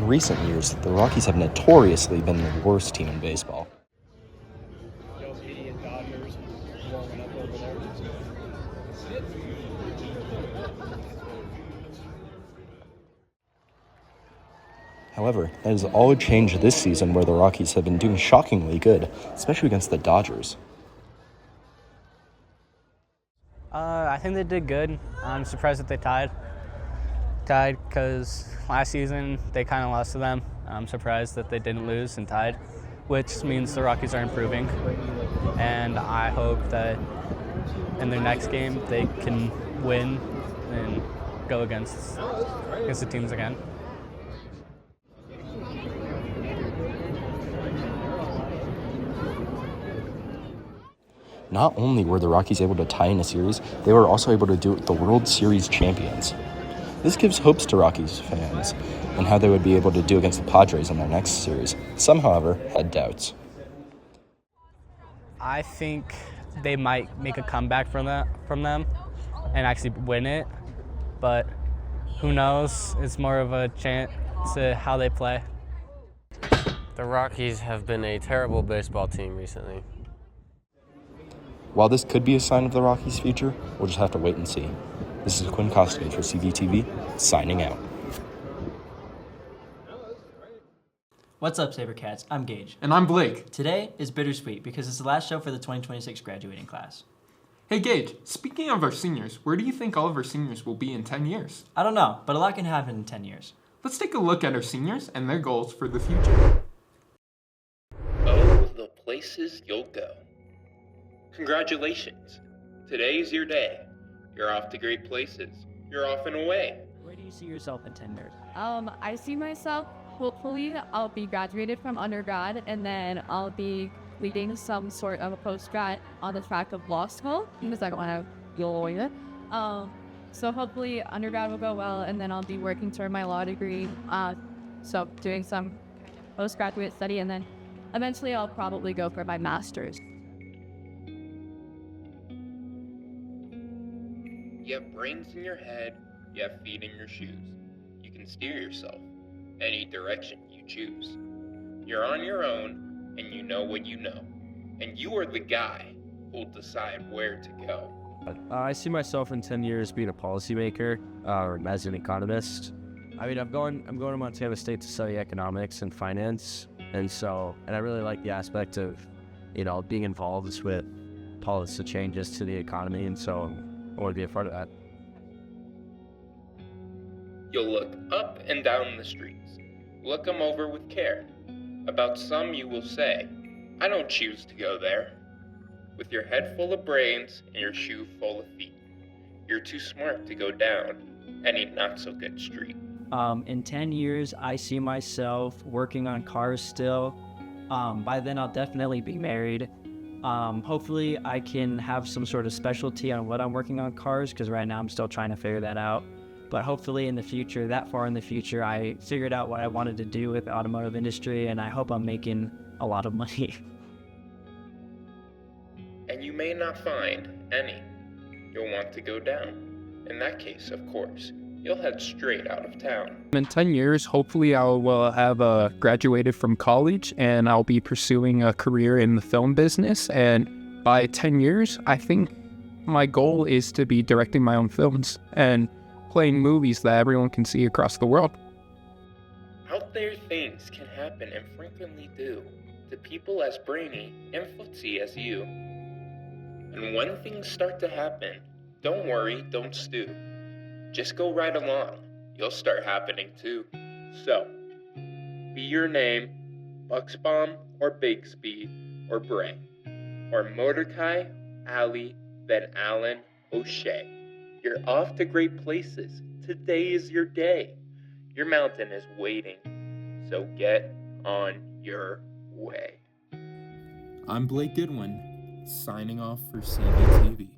In recent years, the Rockies have notoriously been the worst team in baseball. Those idiot Dodgers warming up over there. However, that has all changed this season where the Rockies have been doing shockingly good, especially against the Dodgers. I think they did good. I'm surprised that they tied. Tied because last season they kind of lost to them. I'm surprised that they didn't lose and tied, which means the Rockies are improving. And I hope that in their next game they can win and go against the teams again. Not only were the Rockies able to tie in a series, they were also able to do it with the World Series champions. This gives hopes to Rockies fans and how they would be able to do against the Padres in their next series. Some, however, had doubts. I think they might make a comeback from them and actually win it, but who knows? It's more of a chance to how they play. The Rockies have been a terrible baseball team recently. While this could be a sign of the Rockies' future, we'll just have to wait and see. This is Quinn Costume for CVTV, signing out. What's up, Sabercats? I'm Gage. And I'm Blake. Today is bittersweet because it's the last show for the 2026 graduating class. Hey Gage, speaking of our seniors, where do you think all of our seniors will be in 10 years? I don't know, but a lot can happen in 10 years. Let's take a look at our seniors and their goals for the future. Oh, the places you'll go. Congratulations. Today's your day. You're off to great places. You're off and away. Where do you see yourself in 10 years? I see myself, hopefully, I'll be graduated from undergrad, and then I'll be leading some sort of a post-grad on the track of law school, because I don't want to be a lawyer. So hopefully undergrad will go well, and then I'll be working toward my law degree, so doing some postgraduate study, and then eventually I'll probably go for my master's. You have brains in your head, you have feet in your shoes. You can steer yourself any direction you choose. You're on your own, and you know what you know. And you are the guy who'll decide where to go. I see myself in 10 years being a policymaker or as an economist. I mean, I'm going to Montana State to study economics and finance, and I really like the aspect of, being involved with policy changes to the economy, and so I want to be a part of that. You'll look up and down the streets. Look them over with care. About some you will say, I don't choose to go there. With your head full of brains and your shoe full of feet, you're too smart to go down any not-so-good street. In 10 years, I see myself working on cars still. By then, I'll definitely be married. Hopefully, I can have some sort of specialty on what I'm working on cars, because right now I'm still trying to figure that out. But hopefully in the future, that far in the future, I figured out what I wanted to do with the automotive industry, and I hope I'm making a lot of money. And you may not find any. You'll want to go down. In that case, of course, you'll head straight out of town. In 10 years, hopefully I'll have graduated from college and I'll be pursuing a career in the film business. And by 10 years, I think my goal is to be directing my own films and playing movies that everyone can see across the world. Out there, things can happen and frequently do to people as brainy and footsie as you. And when things start to happen, don't worry, don't stew. Just go right along. You'll start happening too. So, be your name, Bucksbaum or Bixby or Bray, or Mordecai, Ali, Van Allen, O'Shea. You're off to great places. Today is your day. Your mountain is waiting. So get on your way. I'm Blake Goodwin, signing off for CVTV.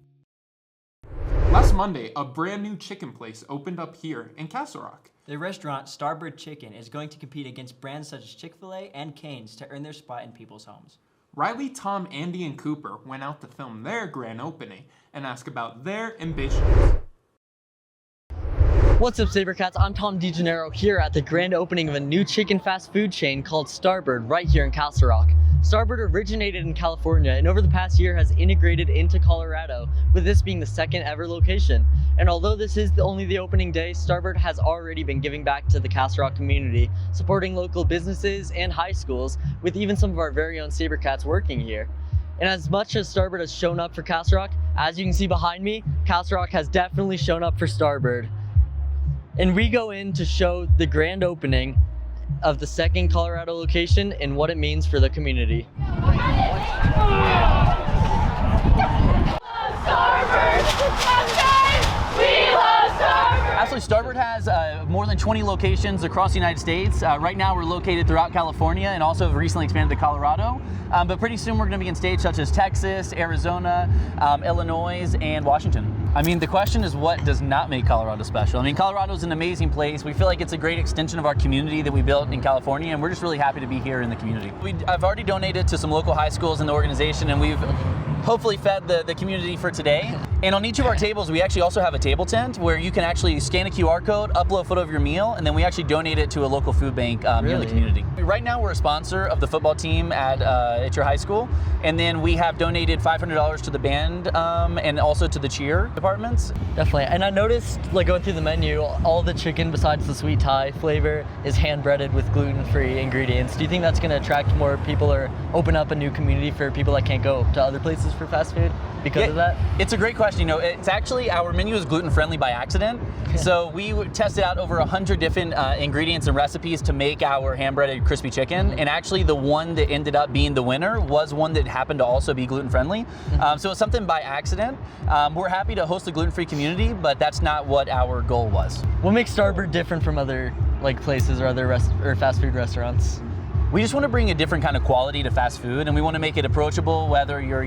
Last Monday, a brand new chicken place opened up here in Castle Rock. The restaurant Starbird Chicken is going to compete against brands such as Chick-fil-A and Cane's to earn their spot in people's homes. Riley, Tom, Andy, and Cooper went out to film their grand opening and ask about their ambitions. What's up, Sabercats? I'm Tom DeGennaro here at the grand opening of a new chicken fast food chain called Starbird right here in Castle Rock. Starbird originated in California and over the past year has integrated into Colorado, with this being the second ever location. And although this is only the opening day, Starbird has already been giving back to the Castle Rock community, supporting local businesses and high schools, with even some of our very own Sabercats working here. And as much as Starbird has shown up for Castle Rock, as you can see behind me, Castle Rock has definitely shown up for Starbird. And we go in to show the grand opening of the second Colorado location and what it means for the community. Actually, Starbird has more than 20 locations across the United States. Right now we're located throughout California and also have recently expanded to Colorado. But pretty soon we're going to be in states such as Texas, Arizona, Illinois, and Washington. I mean, the question is, what does not make Colorado special? I mean, Colorado is an amazing place. We feel like it's a great extension of our community that we built in California, and we're just really happy to be here in the community. I've already donated to some local high schools in the organization, and we've hopefully fed the community for today. And on each of our tables, we actually also have a table tent where you can actually scan a QR code, upload a photo of your meal, and then we actually donate it to a local food bank near the community. Right now, we're a sponsor of the football team at your high school, and then we have donated $500 to the band and also to the cheer departments. Definitely, and I noticed, like going through the menu, all the chicken besides the sweet Thai flavor is hand breaded with gluten-free ingredients. Do you think that's going to attract more people or open up a new community for people that can't go to other places for fast food because of that? It's a great question. You know, it's actually, our menu is gluten-friendly by accident. So we tested out over 100 different ingredients and recipes to make our hand-breaded crispy chicken. And actually the one that ended up being the winner was one that happened to also be gluten-friendly. So it's something by accident. We're happy to host a gluten-free community, but that's not what our goal was. What makes Starbird different from other places or other fast food restaurants? We just want to bring a different kind of quality to fast food, and we want to make it approachable whether you're,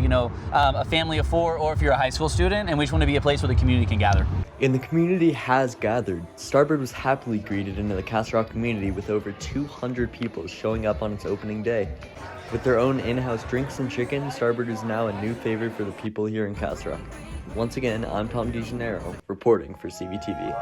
a family of 4 or if you're a high school student, and we just want to be a place where the community can gather. And the community has gathered. Starbird was happily greeted into the Castle Rock community with over 200 people showing up on its opening day. With their own in-house drinks and chicken, Starbird is now a new favorite for the people here in Castle Rock. Once again, I'm Tom DeGennaro, reporting for CVTV.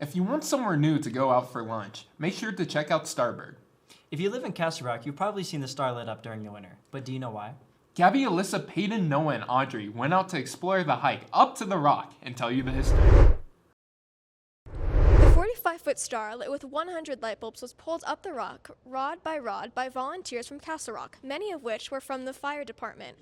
If you want somewhere new to go out for lunch, make sure to check out Starbird. If you live in Castle Rock, you've probably seen the star lit up during the winter, but do you know why? Gabby, Alyssa, Peyton, Noah, and Audrey went out to explore the hike up to the rock and tell you the history. The 45-foot star lit with 100 light bulbs was pulled up the rock, rod by volunteers from Castle Rock, many of which were from the fire department,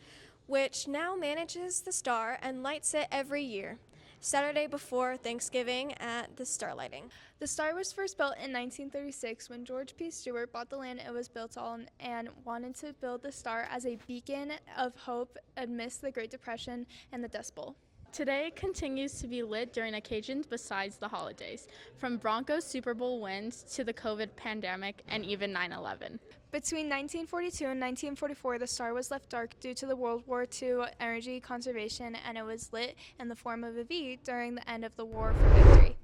which now manages the star and lights it every year. Saturday before Thanksgiving at the star lighting. The star was first built in 1936 when George P. Stewart bought the land it was built on and wanted to build the star as a beacon of hope amidst the Great Depression and the Dust Bowl. Today continues to be lit during occasions besides the holidays, from Broncos Super Bowl wins to the COVID pandemic and even 9/11. Between 1942 and 1944, the star was left dark due to the World War II energy conservation, and it was lit in the form of a V during the end of the war for victory.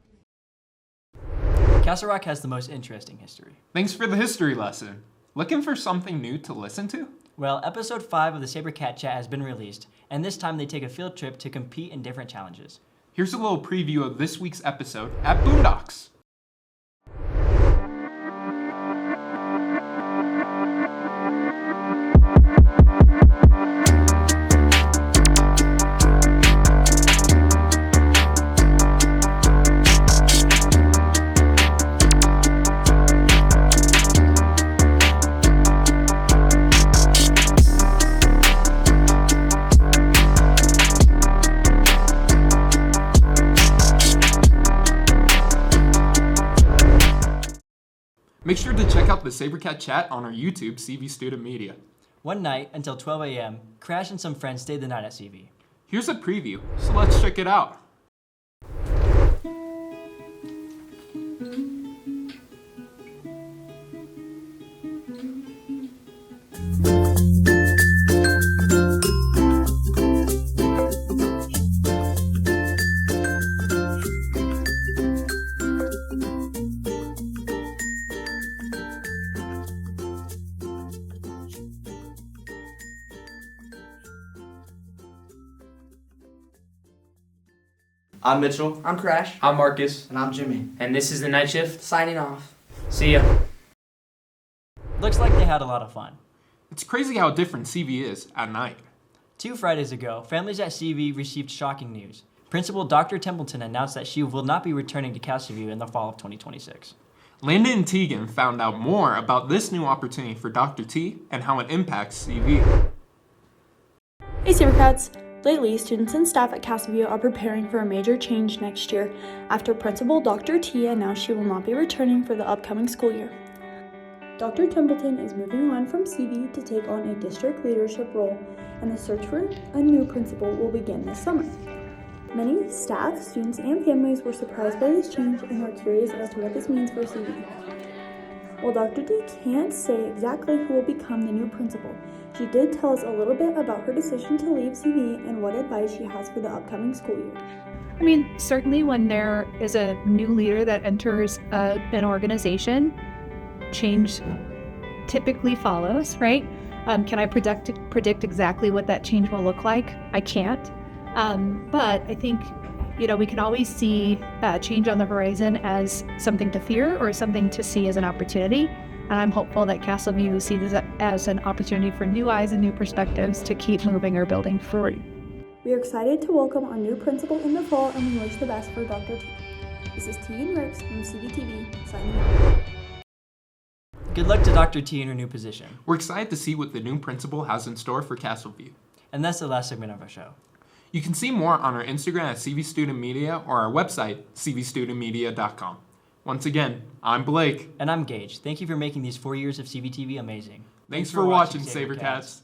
Castle Rock has the most interesting history. Thanks for the history lesson. Looking for something new to listen to? Well, episode 5 of the Sabercat Chat has been released, and this time they take a field trip to compete in different challenges. Here's a little preview of this week's episode at Boondocks. Make sure to check out the Sabercat Chat on our YouTube, CV Student Media. One night, until 12 a.m., Crash and some friends stayed the night at CV. Here's a preview, so let's check it out. I'm Mitchell. I'm Crash. I'm Marcus. And I'm Jimmy. And this is The Night Shift. Signing off. See ya. Looks like they had a lot of fun. It's crazy how different CV is at night. 2 Fridays ago, families at CV received shocking news. Principal Dr. Templeton announced that she will not be returning to Castleview in the fall of 2026. Landon and Tegan found out more about this new opportunity for Dr. T and how it impacts CV. Hey Sabercats! Lately, students and staff at Castleview are preparing for a major change next year after Principal Dr. T announced she will not be returning for the upcoming school year. Dr. Templeton is moving on from CV to take on a district leadership role, and the search for a new principal will begin this summer. Many staff, students, and families were surprised by this change and are curious as to what this means for CV. While Dr. D can't say exactly who will become the new principal, she did tell us a little bit about her decision to leave CV and what advice she has for the upcoming school year. I mean, certainly when there is a new leader that enters an organization, change typically follows, right? Can I predict exactly what that change will look like? I can't. But I think, we can always see change on the horizon as something to fear or something to see as an opportunity. And I'm hopeful that Castleview sees this as an opportunity for new eyes and new perspectives to keep moving our building forward. We are excited to welcome our new principal in the fall, and we wish the best for Dr. T. This is Tegan Ricks from CVTV, signing off. Good luck to Dr. T in her new position. We're excited to see what the new principal has in store for Castleview. And that's the last segment of our show. You can see more on our Instagram at CV Student Media or our website, cvstudentmedia.com. Once again, I'm Blake. And I'm Gage. Thank you for making these 4 years of CVTV amazing. Thanks for watching, Sabercats.